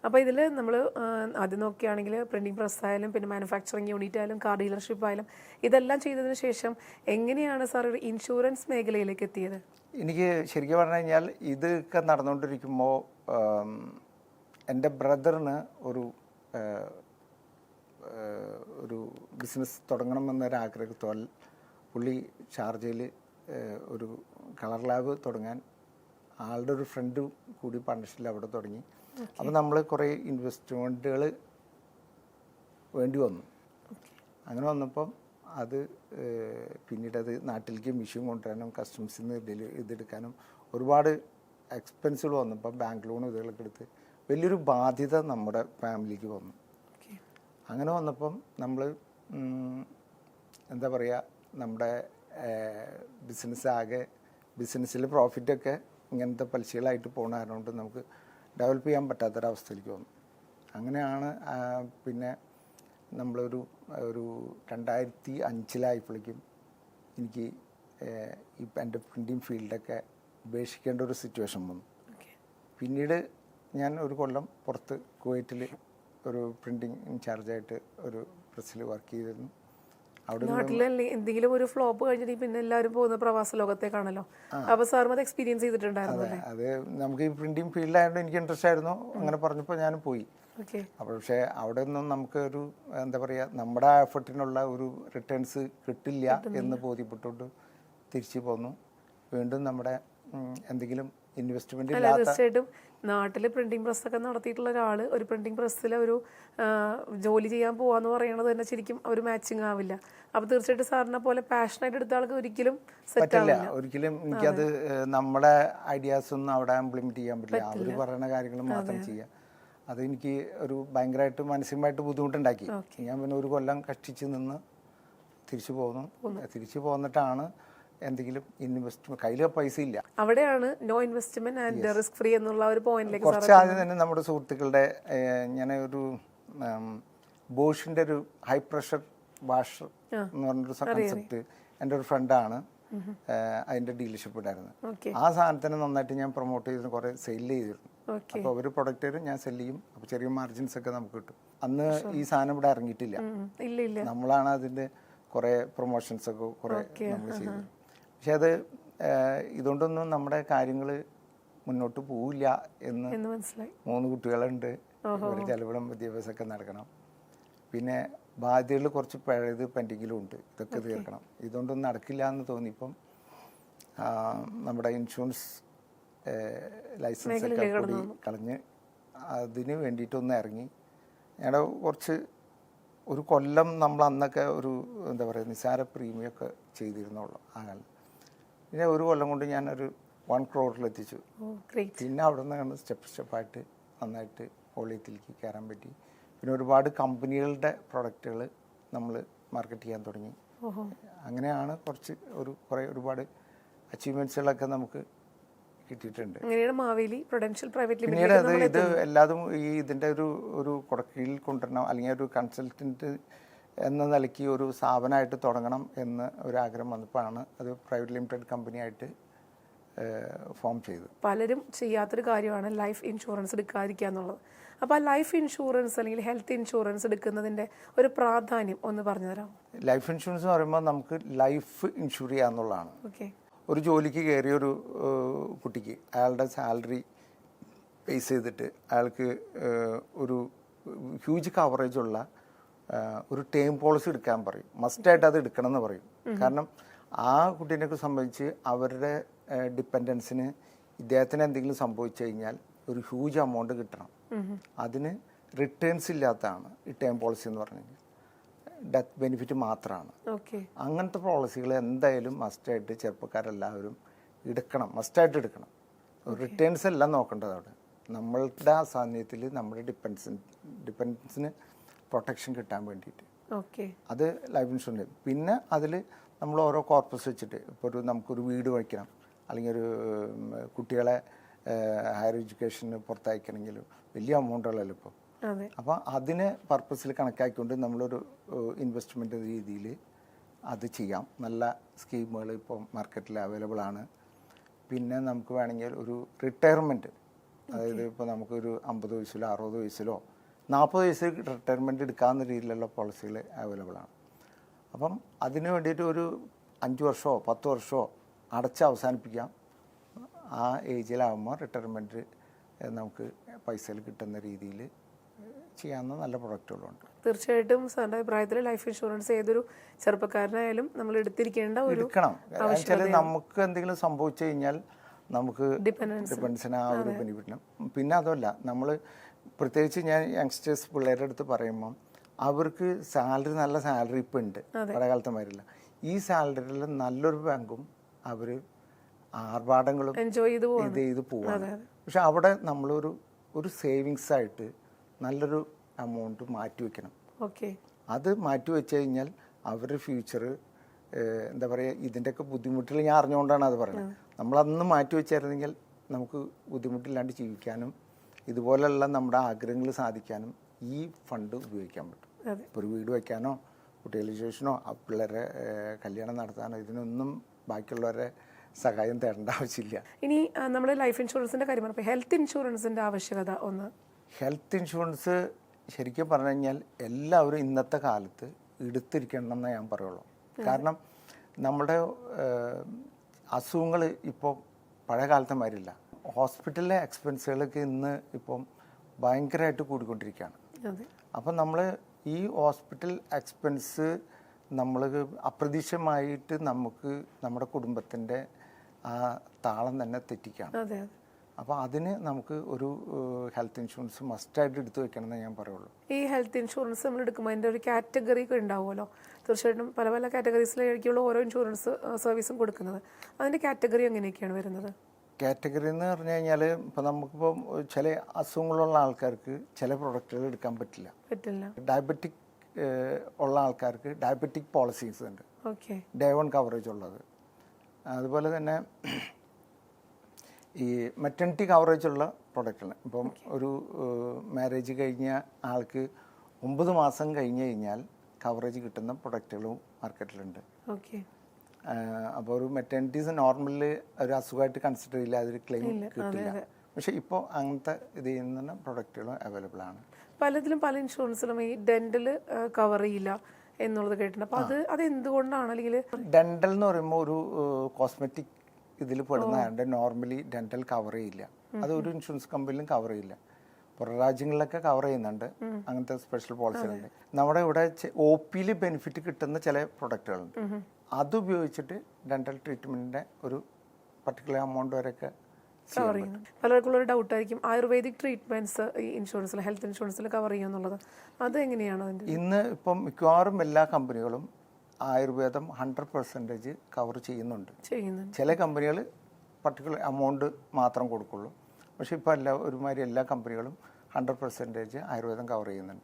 അപ്പോൾ ഇതിൽ നമ്മൾ ആദ്യം നോക്കുകയാണെങ്കിൽ പ്രിൻറ്റിംഗ് പ്രസ് ആയാലും പിന്നെ മാനുഫാക്ചറിങ് യൂണിറ്റ് ആയാലും കാർ ഡീലർഷിപ്പ് ആയാലും ഇതെല്ലാം ചെയ്തതിന് ശേഷം എങ്ങനെയാണ് സാർ ഒരു ഇൻഷുറൻസ് മേഖലയിലേക്ക് എത്തിയത്? എനിക്ക് ശരിക്കും പറഞ്ഞു കഴിഞ്ഞാൽ ഇതൊക്കെ നടന്നുകൊണ്ടിരിക്കുമ്പോൾ എൻ്റെ ബ്രദറിന് ഒരു ബിസിനസ് തുടങ്ങണമെന്നൊരാഗ്രഹത്താൽ പുള്ളി ഷാർജയിൽ ഒരു കളർ ലാബ് തുടങ്ങാൻ ആളുടെ ഒരു ഫ്രണ്ട് കൂടി പാർട്ണർഷിപ്പിൽ അവിടെ തുടങ്ങി. അപ്പോൾ നമ്മൾ കുറേ ഇൻവെസ്റ്റ്മെൻറ്റുകൾ വേണ്ടി വന്നു. അങ്ങനെ വന്നപ്പം അത് പിന്നീട് അത് നാട്ടിലേക്ക് മെഷീൻ കൊണ്ടുവരാനും കസ്റ്റംസിൽ നിന്ന് ഇതെടുക്കാനും ഒരുപാട് എക്സ്പെൻസുകൾ വന്നപ്പം ബാങ്ക് ലോൺ ഇതുകളൊക്കെ എടുത്ത് വലിയൊരു ബാധ്യത നമ്മുടെ ഫാമിലിക്ക് വന്നു. അങ്ങനെ വന്നപ്പം നമ്മൾ എന്താ പറയുക, നമ്മുടെ ബിസിനസ്സിൽ പ്രോഫിറ്റൊക്കെ ഇങ്ങനത്തെ പലിശകളായിട്ട് പോകുന്ന കാരണം കൊണ്ട് നമുക്ക് ഡെവലപ്പ് ചെയ്യാൻ പറ്റാത്തൊരവസ്ഥയിലേക്ക് വന്നു. അങ്ങനെയാണ് പിന്നെ നമ്മളൊരു 2005 എനിക്ക് ഇപ്പം എൻ്റെ പ്രിൻറ്റിങ് ഫീൽഡൊക്കെ ഉപേക്ഷിക്കേണ്ട ഒരു സിറ്റുവേഷൻ വന്നു. പിന്നീട് ഞാൻ ഒരു കൊല്ലം പുറത്ത് കുവൈറ്റിൽ ഒരു പ്രിൻറ്റിങ് ഇൻചാർജായിട്ട് ഒരു പ്രസ്സിൽ വർക്ക് ചെയ്തിരുന്നു. നാട്ടിലല്ലേ എന്തെങ്കിലും ഒരു ഫ്ലോപ്പ് കഴിഞ്ഞിട്ട് പിന്നെ എല്ലാവരും പോകുന്ന പ്രവാസ ലോകത്തേക്കാണല്ലോ. അപ്പോൾ സാറും അത് എക്സ്പീരിയൻസ് ചെയ്തിട്ടുണ്ടായിരുന്നു? അത് നമുക്ക് ഈ പ്രിന്റിംഗ് ഫീൽഡായതുകൊണ്ട് എനിക്ക് ഇൻട്രസ്റ്റ് ആയിരുന്നു. അങ്ങനെ പറഞ്ഞപ്പോൾ ഞാൻ പോയി. അപ്പോൾ പക്ഷേ അവിടെ ഒന്നും നമുക്ക് ഒരു എന്താ പറയുക, നമ്മുടെ ആ എഫർട്ടിനുള്ള ഒരു റിട്ടേൺസ് കിട്ടില്ല എന്ന് ബോധ്യപ്പെട്ടുകൊണ്ട് തിരിച്ചു പോന്നു. വീണ്ടും നമ്മുടെ എന്തെങ്കിലും ഇൻവെസ്റ്റ്മെന്റ് തീർച്ചയായിട്ടും നാട്ടിൽ പ്രിന്റിംഗ് പ്രസ്സൊക്കെ നടത്തിയിട്ടുള്ള ഒരാൾ ഒരു പ്രിന്റിംഗ് പ്രസ്സിൽ ഒരു ജോലി ചെയ്യാൻ പോവാന്ന് പറയുന്നത് തന്നെ ശരിക്കും ഒരു മാച്ചിങ് ആവില്ല. അപ്പോൾ തീർച്ചയായിട്ടും സാറിനെ പോലെ പാഷനായിട്ട് എടുത്ത ആൾക്ക് ഒരിക്കലും പറ്റില്ല. ഒരിക്കലും എനിക്കത് നമ്മുടെ ഐഡിയാസ് ഒന്നും അവിടെ ഇംപ്ലിമെന്റ് ചെയ്യാൻ പറ്റില്ല. അവർ പറയുന്ന കാര്യങ്ങൾ മാത്രം ചെയ്യാം. അത് എനിക്ക് ഒരു ഭയങ്കരമായിട്ട് മാനസികമായിട്ട് ബുദ്ധിമുട്ടുണ്ടാക്കി. ഞാൻ പിന്നെ ഒരു കൊല്ലം കഷ്ടിച്ച് നിന്ന് തിരിച്ചു പോന്നു. തിരിച്ചു പോന്നിട്ടാണ് എന്തെങ്കിലും ഇൻവെസ്റ്റ്മെന്റ്, കയ്യിൽ പൈസ ഇല്ല. അവിടെയാണ് no investment and risk free എന്നുള്ള ഒരു പോയിന്റിലേക്ക് കുറച്ച് ആദ്യം തന്നെ നമ്മുടെ സുഹൃത്തുക്കളുടെ ഞാൻ ഒരു ബോഷിന്റെ ഒരു ഹൈ പ്രഷർ വാഷർ എന്ന് പറഞ്ഞൊരു കൺസെപ്റ്റ് എൻ്റെ ഒരു ഫ്രണ്ടാണ് അതിന്റെ ഡീലർഷിപ്പ് ഉണ്ടായിരുന്നത്. ആ സാധനത്തിന് നന്നായിട്ട് ഞാൻ പ്രൊമോട്ട് ചെയ്തിരുന്നു, കുറെ സെയിൽ ചെയ്തിരുന്നു. അപ്പോൾ ഒരു പ്രൊഡക്റ്റ് വരും, ഞാൻ സെല് ചെയ്യും. അപ്പോൾ ചെറിയ മാർജിൻസ് ഒക്കെ നമുക്ക് കിട്ടും. അന്ന് ഈ സാധനം ഇവിടെ ഇറങ്ങിയിട്ടില്ല. നമ്മളാണ് അതിന്റെ കുറെ പ്രൊമോഷൻസ് ഒക്കെ കുറെ നമ്മൾ ചെയ്തത്. പക്ഷെ അത് ഇതുകൊണ്ടൊന്നും നമ്മുടെ കാര്യങ്ങൾ മുന്നോട്ട് പോവില്ല എന്ന് മനസ്സിലായി. 3 കുട്ടികളുണ്ട്, ഒരു ചെലവിടം വിദ്യാഭ്യാസമൊക്കെ നടക്കണം. പിന്നെ ബാധ്യതകൾ കുറച്ച് പഴയത് പെൻഡിങ്ങിലും ഉണ്ട്, ഇതൊക്കെ തീർക്കണം. ഇതുകൊണ്ടൊന്നും നടക്കില്ല എന്ന് തോന്നിയപ്പം നമ്മുടെ ഇൻഷുറൻസ് ലൈസൻസ് ഒക്കെ കൂടി കളഞ്ഞ് അതിന് വേണ്ടിയിട്ടൊന്ന് ഇറങ്ങി. ഞങ്ങളുടെ കുറച്ച് ഒരു കൊല്ലം നമ്മൾ അന്നൊക്കെ ഒരു എന്താ പറയുക നിസ്സാര പ്രീമിയമൊക്കെ ചെയ്തിരുന്നുള്ളൂ ആ കാലം. പിന്നെ ഒരു കൊല്ലം കൊണ്ട് ഞാനൊരു 1 crore പിന്നെ അവിടെ നിന്ന് സ്റ്റെപ്പായിട്ട് നന്നായിട്ട് വോളിയത്തിലേക്ക് കയറാൻ പറ്റി. പിന്നെ ഒരുപാട് കമ്പനികളുടെ പ്രൊഡക്റ്റുകൾ നമ്മൾ മാർക്കറ്റ് ചെയ്യാൻ തുടങ്ങി. അങ്ങനെയാണ് ഒരുപാട് അച്ചീവ്മെന്റ്സുകളൊക്കെ നമുക്ക് കിട്ടിയിട്ടുണ്ട്. പിന്നീട് ഇത് എല്ലാതും ഇതിൻ്റെ ഒരു കീഴിൽ കൊണ്ടുവരണം, അല്ലെങ്കിൽ ഒരു കൺസൾട്ടൻറ്റ് എന്ന നിലയ്ക്ക് ഒരു സ്ഥാപനമായിട്ട് തുടങ്ങണം എന്ന് ഒരാഗ്രഹം വന്നപ്പോഴാണ് അത് പ്രൈവറ്റ് ലിമിറ്റഡ് കമ്പനിയായിട്ട് ഫോം ചെയ്തത്. പലരും ചെയ്യാത്തൊരു കാര്യമാണ് ലൈഫ് ഇൻഷുറൻസ് എടുക്കാതിരിക്കുക എന്നുള്ളത്. അപ്പോൾ ആ ലൈഫ് ഇൻഷുറൻസ് അല്ലെങ്കിൽ ഹെൽത്ത് ഇൻഷുറൻസ് എടുക്കുന്നതിൻ്റെ ഒരു പ്രാധാന്യം ഒന്ന് പറഞ്ഞു തരാം. ലൈഫ് ഇൻഷുറൻസ് എന്ന് പറയുമ്പോൾ നമുക്ക് ലൈഫ് ഇൻഷുർ ചെയ്യുക എന്നുള്ളതാണ്. ഒരു ജോലിക്ക് കയറിയ ഒരു കുട്ടിക്ക് അയാളുടെ സാലറി ബേസ് ചെയ്തിട്ട് അയാൾക്ക് ഒരു ഹ്യൂജ് കവറേജുള്ള ഒരു ടേം പോളിസി എടുക്കാൻ പറയും. മസ്റ്റായിട്ട് അത് എടുക്കണം എന്ന് പറയും. കാരണം ആ കുട്ടീനെയൊക്കെ സംബന്ധിച്ച് അവരുടെ ഡിപ്പെൻഡൻസിന് ഇദ്ദേഹത്തിന് എന്തെങ്കിലും സംഭവിച്ചു കഴിഞ്ഞാൽ ഒരു ഹ്യൂജ് എമൗണ്ട് കിട്ടണം. അതിന് റിട്ടേൺസ് ഇല്ലാത്തതാണ് ഈ ടേം പോളിസി എന്ന് പറഞ്ഞു കഴിഞ്ഞാൽ. ഡെത്ത് ബെനിഫിറ്റ് മാത്രമാണ്. അങ്ങനത്തെ പോളിസികൾ എന്തായാലും മസ്റ്റായിട്ട് ചെറുപ്പക്കാരെല്ലാവരും എടുക്കണം, മസ്റ്റായിട്ട് എടുക്കണം. റിട്ടേൺസ് എല്ലാം നോക്കേണ്ടത് അവിടെ. നമ്മളുടെ ആ സാന്നിധ്യത്തിൽ നമ്മുടെ ഡിപ്പെൻഡൻസിന് പ്രൊട്ടക്ഷൻ കിട്ടാൻ വേണ്ടിയിട്ട് അത് ലൈഫ് ഇൻഷുറൻസ്. പിന്നെ അതിൽ നമ്മൾ ഓരോ കോർപ്പസ് വെച്ചിട്ട് ഇപ്പോൾ നമുക്കൊരു വീട് വയ്ക്കണം, അല്ലെങ്കിൽ ഒരു കുട്ടികളെ ഹയർ എഡ്യൂക്കേഷന് പുറത്തയക്കണമെങ്കിലും വലിയ എമൗണ്ടുകളല്ലോ ഇപ്പോൾ. അപ്പോൾ അതിന് പർപ്പസിൽ കണക്കാക്കിക്കൊണ്ട് നമ്മളൊരു ഇൻവെസ്റ്റ്മെൻറ്റ് രീതിയിൽ അത് ചെയ്യാം. നല്ല സ്കീമുകൾ ഇപ്പോൾ മാർക്കറ്റിൽ അവൈലബിൾ ആണ്. പിന്നെ നമുക്ക് വേണമെങ്കിൽ ഒരു റിട്ടയർമെൻറ്റ് അതായത് ഇപ്പോൾ നമുക്കൊരു 50 വയസ്സിലോ 60 വയസ്സിലോ 40 വയസ്സിൽ റിട്ടയർമെൻറ്റ് എടുക്കാവുന്ന രീതിയിലുള്ള പോളിസികൾ അവൈലബിൾ ആണ്. അപ്പം അതിന് വേണ്ടിയിട്ട് ഒരു 5 വർഷമോ 10 വർഷമോ അടച്ച് അവസാനിപ്പിക്കാം. ആ ഏജിലാകുമ്പോൾ റിട്ടയർമെൻറ്റ് നമുക്ക് പൈസയിൽ കിട്ടുന്ന രീതിയിൽ ചെയ്യാവുന്ന നല്ല പ്രൊഡക്റ്റുകളുണ്ട്. തീർച്ചയായിട്ടും സാറിൻ്റെ അഭിപ്രായത്തിൽ ലൈഫ് ഇൻഷുറൻസ് ഏതൊരു ചെറുപ്പക്കാരനായാലും നമ്മൾ എടുത്തിരിക്കേണ്ട ഒരു എടുക്കണം. വെച്ചാൽ നമുക്ക് എന്തെങ്കിലും സംഭവിച്ചു കഴിഞ്ഞാൽ നമുക്ക് ഡിപ്പെൻഡൻസിന് ആ ഒരു ബെനിഫിറ്റിനും. പിന്നെ അതല്ല, നമ്മൾ പ്രത്യേകിച്ച് ഞാൻ യങ്സ്റ്റേഴ്സ് പിള്ളേരുടെ അടുത്ത് പറയുമ്പം അവർക്ക് സാലറി, നല്ല സാലറി ഇപ്പം ഉണ്ട്, പഴയ കാലത്തെ മാതിരില്ല. ഈ സാലറിയിൽ നല്ലൊരു ബാങ്കും അവർ ആർഭാടങ്ങളും എൻജോയ് ചെയ്ത് പോവാണ്. പക്ഷെ അവിടെ നമ്മളൊരു സേവിങ്സ് ആയിട്ട് നല്ലൊരു എമൗണ്ട് മാറ്റി വെക്കണം. അത് മാറ്റി വെച്ച് കഴിഞ്ഞാൽ അവരുടെ ഫ്യൂച്ചർ എന്താ പറയുക, ഇതിൻ്റെയൊക്കെ ബുദ്ധിമുട്ടുകൾ ഞാൻ അറിഞ്ഞുകൊണ്ടാണ് അത് പറയുന്നത്. നമ്മളന്ന് മാറ്റി വെച്ചായിരുന്നെങ്കിൽ നമുക്ക് ബുദ്ധിമുട്ടില്ലാണ്ട് ജീവിക്കാനും ഇതുപോലെയുള്ള നമ്മുടെ ആഗ്രഹങ്ങൾ സാധിക്കാനും ഈ ഫണ്ട് ഉപയോഗിക്കാൻ പറ്റും. ഇപ്പോൾ ഒരു വീട് വയ്ക്കാനോ കുട്ടികളുടെ ശേഷനോ പിള്ളേരെ കല്യാണം നടത്താനോ ഇതിനൊന്നും ബാക്കിയുള്ളവരെ സഹായം തേടേണ്ട ആവശ്യമില്ല. ഇനി നമ്മൾ ലൈഫ് ഇൻഷുറൻസിൻ്റെ കാര്യം പറഞ്ഞപ്പോൾ ഹെൽത്ത് ഇൻഷുറൻസിൻ്റെ ആവശ്യകത ഒന്ന്. ഹെൽത്ത് ഇൻഷുറൻസ് ശരിക്കും പറഞ്ഞു കഴിഞ്ഞാൽ എല്ലാവരും ഇന്നത്തെ കാലത്ത് എടുത്തിരിക്കണം എന്നേ ഞാൻ പറയുള്ളൂ. കാരണം നമ്മുടെ അസുഖങ്ങൾ ഇപ്പോൾ പഴയ കാലത്തെ മാതിരില്ല. ഹോസ്പിറ്റലിലെ എക്സ്പെൻസുകളൊക്കെ ഇന്ന് ഇപ്പം ഭയങ്കരമായിട്ട് കൂടിക്കൊണ്ടിരിക്കുകയാണ്. അപ്പം നമ്മൾ ഈ ഹോസ്പിറ്റൽ എക്സ്പെൻസ് നമ്മൾ അപ്രതീക്ഷിതമായിട്ട് നമുക്ക് നമ്മുടെ കുടുംബത്തിൻ്റെ ആ താളം തന്നെ തെറ്റിക്കുകയാണ്. അപ്പോൾ അതിന് നമുക്ക് ഒരു ഹെൽത്ത് ഇൻഷുറൻസ് മസ്റ്റായിട്ട് എടുത്തു വെക്കണമെന്ന് ഞാൻ പറയുള്ളൂ. ഈ ഹെൽത്ത് ഇൻഷുറൻസ് നമ്മൾ എടുക്കുമ്പോൾ അതിൻ്റെ ഒരു കാറ്റഗറി ഒക്കെ ഉണ്ടാവുമല്ലോ. തീർച്ചയായിട്ടും പല പല കാറ്റഗറീസിലായിരിക്കുള്ള ഓരോ ഇൻഷുറൻസ് സർവീസും കൊടുക്കുന്നത്. അതിൻ്റെ കാറ്റഗറി എങ്ങനെയൊക്കെയാണ് വരുന്നത്? കാറ്റഗറി എന്ന് പറഞ്ഞു കഴിഞ്ഞാൽ ഇപ്പോൾ നമുക്കിപ്പോൾ ചില അസുഖങ്ങളുള്ള ആൾക്കാർക്ക് ചില പ്രൊഡക്റ്റുകൾ എടുക്കാൻ പറ്റില്ല. ഡയബറ്റിക് ഉള്ള ആൾക്കാർക്ക് ഡയബറ്റിക് പോളിസീസ് ഉണ്ട്, ഡേ 1 കവറേജ് ഉള്ളത്. അതുപോലെ തന്നെ ഈ മെറ്റർണിറ്റി കവറേജ് ഉള്ള പ്രൊഡക്റ്റുകൾ. ഇപ്പം ഒരു മാരേജ് കഴിഞ്ഞ ആൾക്ക് 9 മാസം കഴിഞ്ഞ് കഴിഞ്ഞാൽ കവറേജ് കിട്ടുന്ന പ്രൊഡക്റ്റുകളും മാർക്കറ്റിലുണ്ട്. അപ്പോൾ ഒരു മെറ്റർണിറ്റീസ് നോർമലിൽ ഒരു അസുഖമായിട്ട് കൺസിഡർ ചെയ്യില്ല, അതൊരു ക്ലെയിം കിട്ടില്ല. പക്ഷേ ഇപ്പോൾ അങ്ങനത്തെ ഇത് ചെയ്യുന്ന പ്രൊഡക്റ്റുകളും അവൈലബിൾ ആണ്. പലതിലും പല ഇൻഷുറൻസിലും ഈ ഡെന്റൽ കവർ ചെയ്യില്ല എന്നുള്ളത് കേട്ടിട്ടുണ്ട്. അപ്പോൾ അത് എന്തുകൊണ്ടാണ്? അല്ലെങ്കിൽ ഡെന്റൽ എന്ന് പറയുമ്പോൾ ഒരു കോസ്മെറ്റിക് ഇതിൽ പെടുന്നതുകൊണ്ട് നോർമലി ഡെന്റൽ കവർ ചെയ്യില്ല. അത് ഒരു ഇൻഷുറൻസ് കമ്പനിയിലും കവർ ചെയ്യില്ല. പുറം രാജ്യങ്ങളിലൊക്കെ കവർ ചെയ്യുന്നുണ്ട്, അങ്ങനത്തെ സ്പെഷ്യൽ പോളിസികളുണ്ട്. നമ്മുടെ ഇവിടെ OPയിൽ ബെനിഫിറ്റ് കിട്ടുന്ന ചില പ്രൊഡക്റ്റുകളുണ്ട്. അതുപയോഗിച്ചിട്ട് ഡെന്റൽ ട്രീറ്റ്മെൻറ്റിൻ്റെ ഒരു പർട്ടിക്കുലർ എമൗണ്ട് വരെയൊക്കെ കവർ ചെയ്യുന്നു. പലർക്കുള്ള ഒരു ഡൗട്ടായിരിക്കും ആയുർവേദിക് ട്രീറ്റ്മെന്റ്സ് ഈ ഇൻഷുറൻസിൽ, ഹെൽത്ത് ഇൻഷുറൻസിൽ കവർ ചെയ്യുന്നുള്ളത്. അത് എങ്ങനെയാണ് അതിൻ്റെ? ഇന്ന് ഇപ്പം മിക്കവാറും എല്ലാ കമ്പനികളും ആയുർവേദം 100% കവർ ചെയ്യുന്നുണ്ട്. ചില കമ്പനികൾ പർട്ടിക്കുലർ എമൗണ്ട് മാത്രം കൊടുക്കുള്ളൂ. പക്ഷെ ഇപ്പോൾ ഒരുമാതിരി എല്ലാ കമ്പനികളും 100% ആയുർവേദം കവർ ചെയ്യുന്നുണ്ട്.